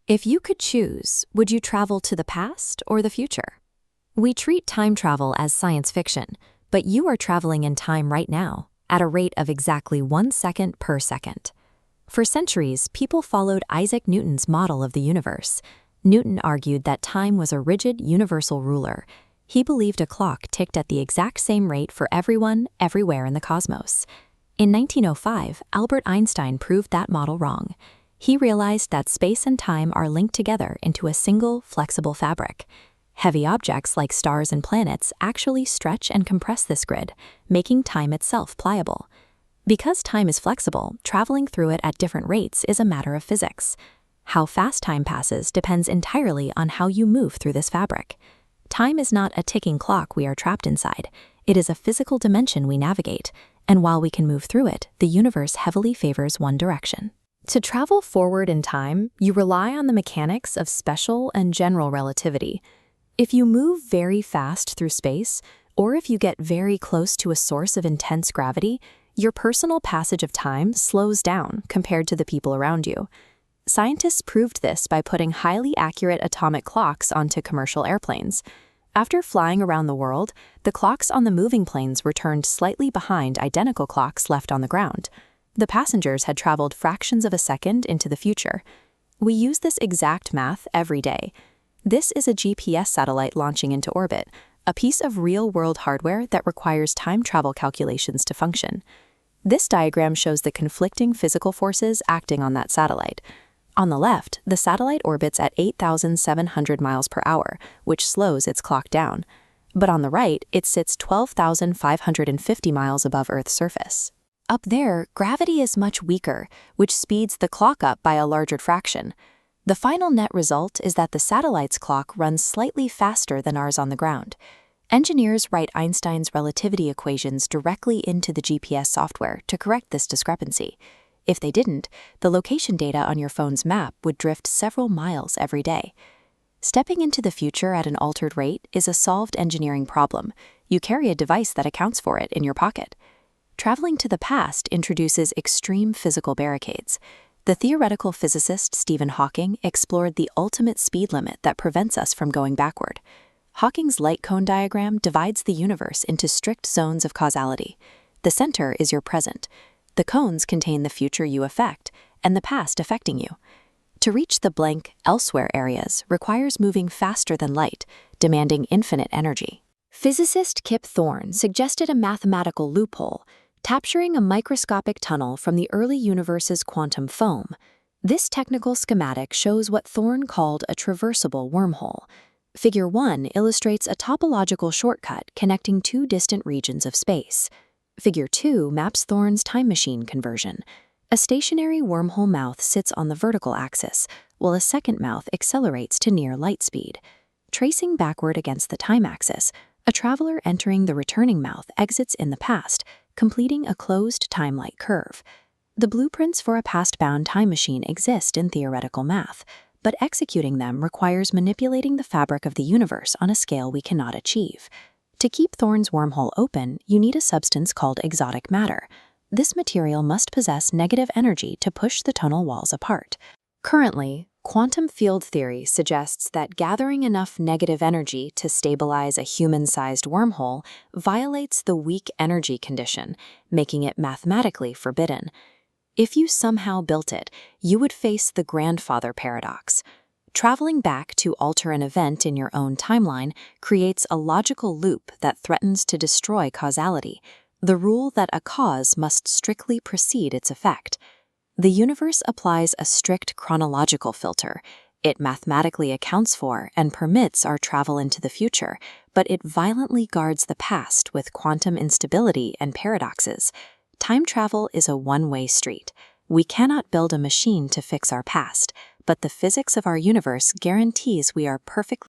If you could choose, would you travel to the past or the future? We treat time travel as science fiction, but you are traveling in time right now, at a rate of exactly 1 second per second. For centuries, people followed Isaac Newton's model of the universe. Newton argued that time was a rigid, universal ruler. He believed a clock ticked at the exact same rate for everyone, everywhere in the cosmos. In 1905, Albert Einstein proved that model wrong. He realized that space and time are linked together into a single, flexible fabric. Heavy objects like stars and planets actually stretch and compress this grid, making time itself pliable. Because time is flexible, traveling through it at different rates is a matter of physics. How fast time passes depends entirely on how you move through this fabric. Time is not a ticking clock we are trapped inside. It is a physical dimension we navigate, and while we can move through it, the universe heavily favors one direction. To travel forward in time, you rely on the mechanics of special and general relativity. If you move very fast through space, or if you get very close to a source of intense gravity, your personal passage of time slows down compared to the people around you. Scientists proved this by putting highly accurate atomic clocks onto commercial airplanes. After flying around the world, the clocks on the moving planes returned slightly behind identical clocks left on the ground. The passengers had traveled fractions of a second into the future. We use this exact math every day. This is a GPS satellite launching into orbit, a piece of real-world hardware that requires time travel calculations to function. This diagram shows the conflicting physical forces acting on that satellite. On the left, the satellite orbits at 8,700 miles per hour, which slows its clock down. But on the right, it sits 12,550 miles above Earth's surface. Up there, gravity is much weaker, which speeds the clock up by a larger fraction. The final net result is that the satellite's clock runs slightly faster than ours on the ground. Engineers write Einstein's relativity equations directly into the GPS software to correct this discrepancy. If they didn't, the location data on your phone's map would drift several miles every day. Stepping into the future at an altered rate is a solved engineering problem. You carry a device that accounts for it in your pocket. Traveling to the past introduces extreme physical barricades. The theoretical physicist Stephen Hawking explored the ultimate speed limit that prevents us from going backward. Hawking's light cone diagram divides the universe into strict zones of causality. The center is your present. The cones contain the future you affect, and the past affecting you. To reach the blank elsewhere areas requires moving faster than light, demanding infinite energy. Physicist Kip Thorne suggested a mathematical loophole, capturing a microscopic tunnel from the early universe's quantum foam. This technical schematic shows what Thorne called a traversable wormhole. Figure 1 illustrates a topological shortcut connecting two distant regions of space. Figure 2 maps Thorne's time machine conversion. A stationary wormhole mouth sits on the vertical axis, while a second mouth accelerates to near light speed. Tracing backward against the time axis, a traveler entering the returning mouth exits in the past, completing a closed time-like curve. The blueprints for a past-bound time machine exist in theoretical math, but executing them requires manipulating the fabric of the universe on a scale we cannot achieve. To keep Thorne's wormhole open, you need a substance called exotic matter. This material must possess negative energy to push the tunnel walls apart. Currently, quantum field theory suggests that gathering enough negative energy to stabilize a human-sized wormhole violates the weak energy condition, making it mathematically forbidden. If you somehow built it, you would face the grandfather paradox. Traveling back to alter an event in your own timeline creates a logical loop that threatens to destroy causality, the rule that a cause must strictly precede its effect. The universe applies a strict chronological filter. It mathematically accounts for and permits our travel into the future, but it violently guards the past with quantum instability and paradoxes. Time travel is a one-way street. We cannot build a machine to fix our past, but the physics of our universe guarantees we are perfectly